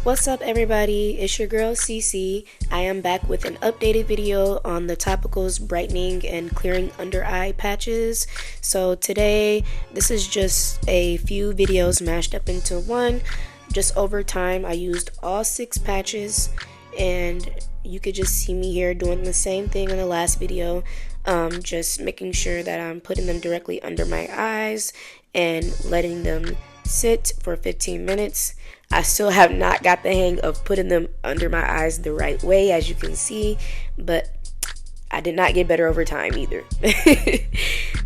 What's up everybody, it's your girl Cece. I am back with an updated video on the Topicals brightening and clearing under eye patches. So today, this is just a few videos mashed up into one. Just over time, I used all 6 patches and you could just see me here doing the same thing in the last video. Just making sure that I'm putting them directly under my eyes and letting them sit for 15 minutes. I still have not got the hang of putting them under my eyes the right way, as you can see, but I did not get better over time either.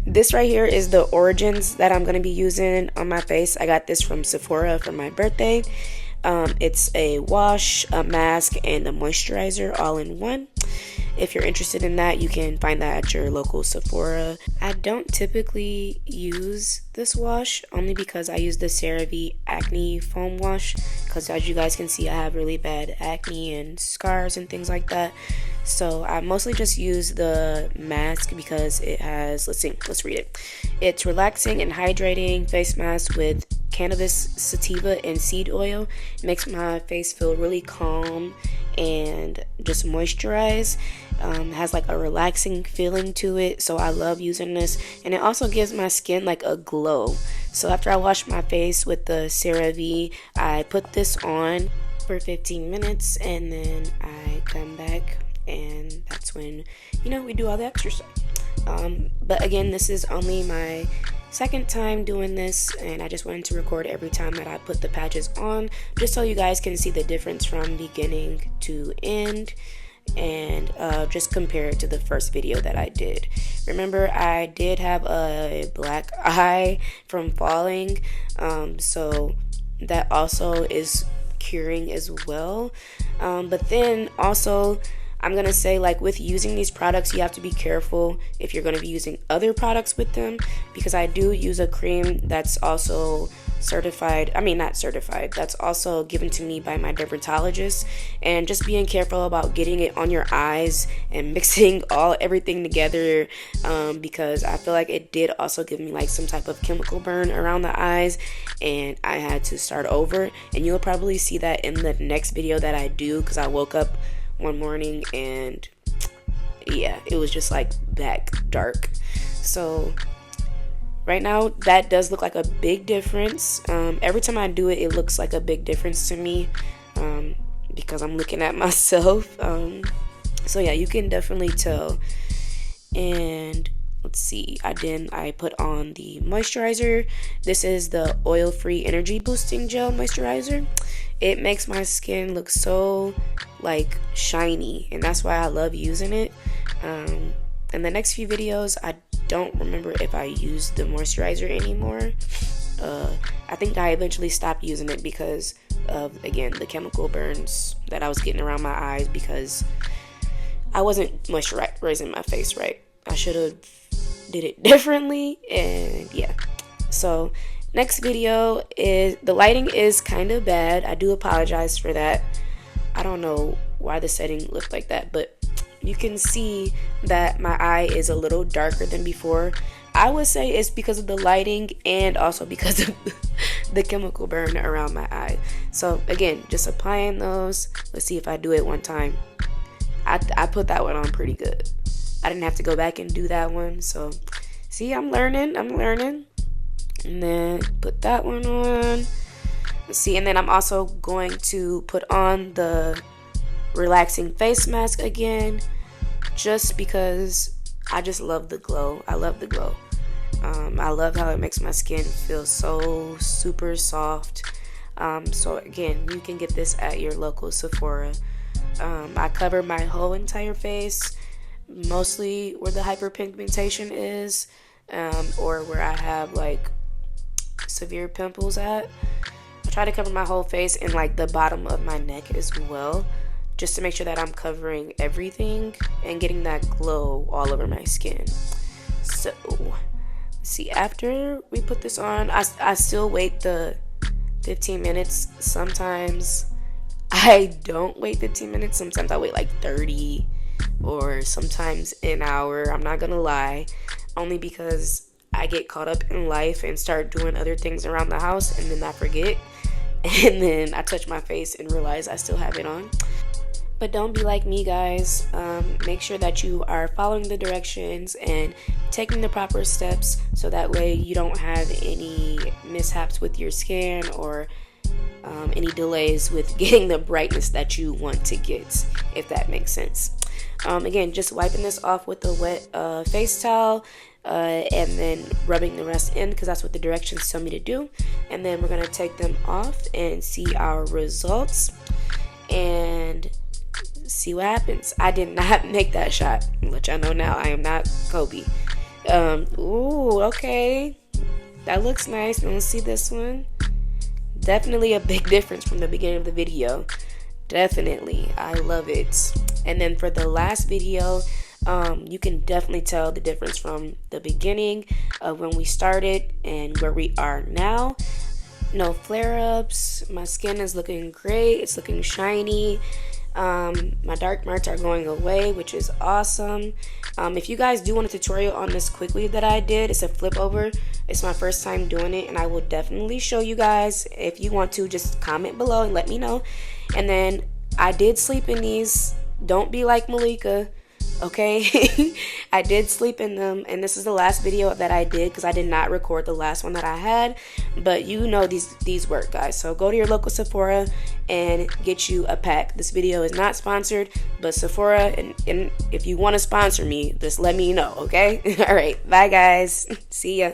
This right here is the Origins that I'm going to be using on my face. I got this from Sephora for my birthday. It's a wash, a mask, and a moisturizer all in one. If you're interested in that, you can find that at your local Sephora. I don't typically use this wash only because I use the CeraVe Acne Foam Wash, because as you guys can see, I have really bad acne and scars and things like that. So I mostly just use the mask because it has, let's read it. It's relaxing and hydrating face mask with cannabis sativa and seed oil. It makes my face feel really calm and just moisturize. Has like a relaxing feeling to it, so I love using this, and it also gives my skin like a glow. So after I wash my face with the CeraVe, I put this on for 15 minutes and then I come back, and that's when, you know, we do all the extra stuff. But again, this is only my second time doing this, and I just wanted to record every time that I put the patches on, just so you guys can see the difference from beginning to end, and just compare it to the first video that I did. Remember, I did have a black eye from falling, so that also is curing as well. But then also, I'm gonna say, like, with using these products, you have to be careful if you're gonna be using other products with them, because I do use a cream that's also that's also given to me by my dermatologist, and just being careful about getting it on your eyes and mixing everything together, because I feel like it did also give me like some type of chemical burn around the eyes, and I had to start over, and you'll probably see that in the next video that I do, because I woke up one morning and yeah, it was just like that dark. So right now, that does look like a big difference. Every time I do it, it looks like a big difference to me, because I'm looking at myself. So yeah, you can definitely tell. And let's see, I put on the moisturizer. This is the oil-free energy boosting gel moisturizer. It makes my skin look so like shiny, and that's why I love using it. In the next few videos, I don't remember if I used the moisturizer anymore. I think I eventually stopped using it because of, again, the chemical burns that I was getting around my eyes, because I wasn't moisturizing my face right. I should have did it differently, and yeah. So next video is, the lighting is kind of bad. I do apologize for that. I don't know why the setting looked like that, but you can see that my eye is a little darker than before. I would say it's because of the lighting and also because of the chemical burn around my eye. So again, just applying those. Let's see if I do it one time. I put that one on pretty good. I didn't have to go back and do that one. So see, I'm learning. And then put that one on. Let's see, and then I'm also going to put on the relaxing face mask again, just because I just love the glow. I love the glow. I love how it makes my skin feel so super soft. So again, you can get this at your local Sephora. I cover my whole entire face, mostly where the hyperpigmentation is, or where I have like severe pimples at. I try to cover my whole face and like the bottom of my neck as well, just to make sure that I'm covering everything and getting that glow all over my skin. So see, after we put this on, I still wait the 15 minutes. Sometimes I don't wait 15 minutes. Sometimes I wait like 30 or sometimes an hour. I'm not gonna lie, only because I get caught up in life and start doing other things around the house, and then I forget. and then I touch my face and realize I still have it on. But don't be like me, guys. Make sure that you are following the directions and taking the proper steps, so that way you don't have any mishaps with your skin or any delays with getting the brightness that you want to get, if that makes sense. Again, just wiping this off with a wet face towel, and then rubbing the rest in, because that's what the directions tell me to do. And then we're going to take them off and see our results and see what happens. I did not make that shot. I'll let y'all know now, I am not Kobe. Ooh, okay. That looks nice. Let's see this one. Definitely a big difference from the beginning of the video. Definitely. I love it. And then for the last video, you can definitely tell the difference from the beginning of when we started and where we are now. No flare-ups. My skin is looking great. It's looking shiny. My dark marks are going away, which is awesome. If you guys do want a tutorial on this quickly that I did, it's a flip over. It's my first time doing it, and I will definitely show you guys. If you want to, just comment below and let me know. And then I did sleep in these. Don't be like Malika, okay? I did sleep in them, and this is the last video that I did because I did not record the last one that I had. But you know these work, guys. So go to your local Sephora and get you a pack. This video is not sponsored, but Sephora, and if you want to sponsor me, just let me know, okay? All right, bye guys. See ya.